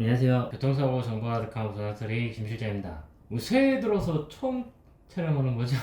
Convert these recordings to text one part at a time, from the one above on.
안녕하세요. 교통사고 정보 가득한 전화터리 김 실장입니다. 새해 들어서 처음 촬영하는 거죠?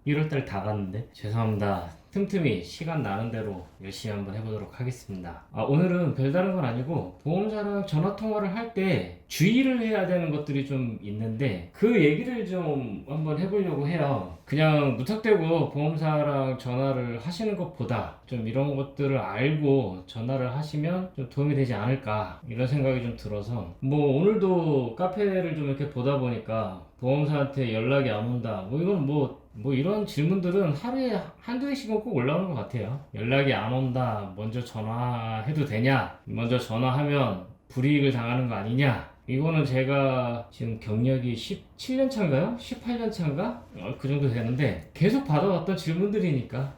1월달 다 갔는데 죄송합니다. 틈틈이 시간 나는 대로 열심히 한번 해보도록 하겠습니다. 오늘은 별다른 건 아니고 보험사랑 전화통화를 할 때 주의를 해야 되는 것들이 좀 있는데 그 얘기를 좀 한번 해보려고 해요. 그냥 무턱대고 보험사랑 전화를 하시는 것보다 좀 이런 것들을 알고 전화를 하시면 좀 도움이 되지 않을까 이런 생각이 좀 들어서 뭐 오늘도 카페를 좀 이렇게 보다 보니까 보험사한테 연락이 안 온다 이건 뭐 이런 질문들은 하루에 한두 개씩은 꼭 올라오는 것 같아요. 연락이 안 온다, 먼저 전화해도 되냐, 먼저 전화하면 불이익을 당하는 거 아니냐. 이거는 제가 지금 경력이 17년 차인가요? 18년 차인가? 그 정도 되는데 계속 받아왔던 질문들이니까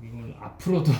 이건 앞으로도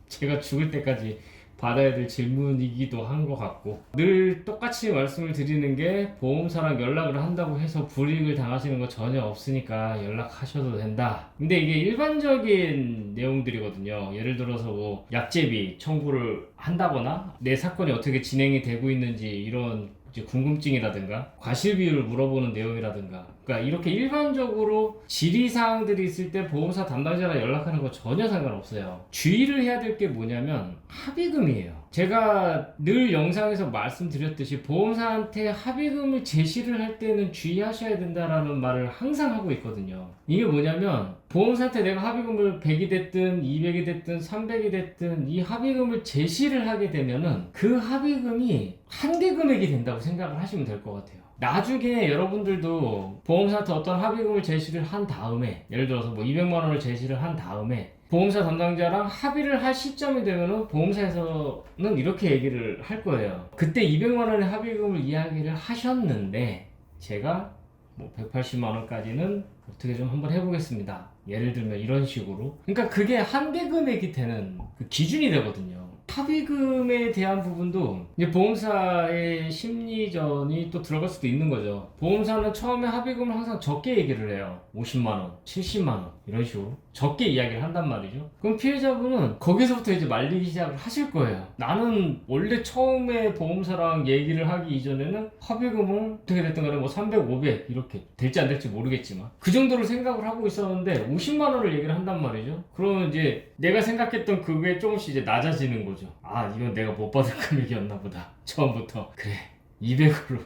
제가 죽을 때까지 받아야 될 질문이기도 한 것 같고, 늘 똑같이 말씀을 드리는 게 보험사랑 연락을 한다고 해서 불이익을 당하시는 거 전혀 없으니까 연락하셔도 된다. 근데 이게 일반적인 내용들이거든요. 예를 들어서 뭐 약제비 청구를 한다거나 내 사건이 어떻게 진행이 되고 있는지 이런 이제 궁금증이라든가 과실비율을 물어보는 내용이라든가, 그러니까 이렇게 일반적으로 질의사항들이 있을 때 보험사 담당자랑 연락하는 거 전혀 상관없어요. 주의를 해야 될 게 뭐냐면 합의금이에요. 제가 늘 영상에서 말씀드렸듯이 보험사한테 합의금을 제시를 할 때는 주의하셔야 된다라는 말을 항상 하고 있거든요. 이게 뭐냐면 보험사한테 내가 합의금을 100이 됐든 200이 됐든 300이 됐든 이 합의금을 제시를 하게 되면은 그 합의금이 한계 금액이 된다고 생각을 하시면 될 것 같아요. 나중에 여러분들도 보험사한테 어떤 합의금을 제시를 한 다음에, 예를 들어서 뭐 200만 원을 제시를 한 다음에 보험사 담당자랑 합의를 할 시점이 되면은 보험사에서는 이렇게 얘기를 할 거예요. 그때 200만 원의 합의금을 이야기를 하셨는데 제가 뭐 180만 원까지는 어떻게 좀 한번 해보겠습니다. 예를 들면 이런 식으로. 그러니까 그게 한계 금액이 되는 그 기준이 되거든요. 합의금에 대한 부분도 이제 보험사의 심리전이 또 들어갈 수도 있는 거죠. 보험사는 처음에 합의금을 항상 적게 얘기를 해요. 50만원, 70만원 이런 식으로 적게 이야기를 한단 말이죠. 그럼 피해자분은 거기서부터 이제 말리기 시작을 하실 거예요. 나는 원래 처음에 보험사랑 얘기를 하기 이전에는 합의금은 어떻게 됐든 간에 뭐 300, 500 이렇게 될지 안 될지 모르겠지만 그 정도를 생각을 하고 있었는데 50만원을 얘기를 한단 말이죠. 그러면 이제 내가 생각했던 그게 조금씩 이제 낮아지는 거죠. 이건 내가 못 받을 금액이었나 보다. 처음부터. 그래, 200으로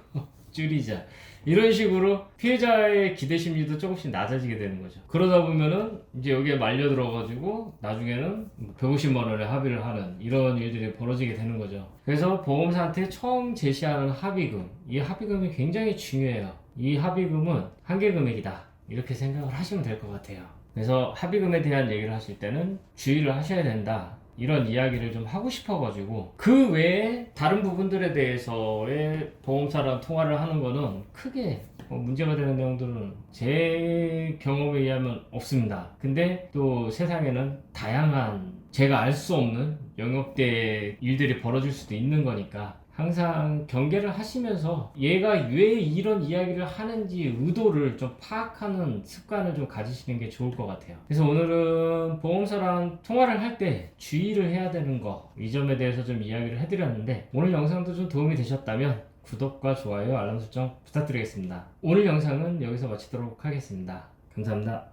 줄이자. 이런 식으로 피해자의 기대 심리도 조금씩 낮아지게 되는 거죠. 그러다 보면은 이제 여기에 말려 들어가지고 나중에는 150만 원에 합의를 하는 이런 일들이 벌어지게 되는 거죠. 그래서 보험사한테 처음 제시하는 합의금, 이 합의금이 굉장히 중요해요. 이 합의금은 한계 금액이다. 이렇게 생각을 하시면 될 것 같아요. 그래서 합의금에 대한 얘기를 하실 때는 주의를 하셔야 된다. 이런 이야기를 좀 하고 싶어가지고, 그 외에 다른 부분들에 대해서의 보험사랑 통화를 하는 거는 크게 문제가 되는 내용들은 제 경험에 의하면 없습니다. 근데 또 세상에는 다양한 제가 알 수 없는 영역대 일들이 벌어질 수도 있는 거니까 항상 경계를 하시면서 얘가 왜 이런 이야기를 하는지 의도를 좀 파악하는 습관을 좀 가지시는 게 좋을 것 같아요. 그래서 오늘은 보험사랑 통화를 할 때 주의를 해야 되는 거, 이 점에 대해서 좀 이야기를 해드렸는데 오늘 영상도 좀 도움이 되셨다면 구독과 좋아요, 알람 설정 부탁드리겠습니다. 오늘 영상은 여기서 마치도록 하겠습니다. 감사합니다.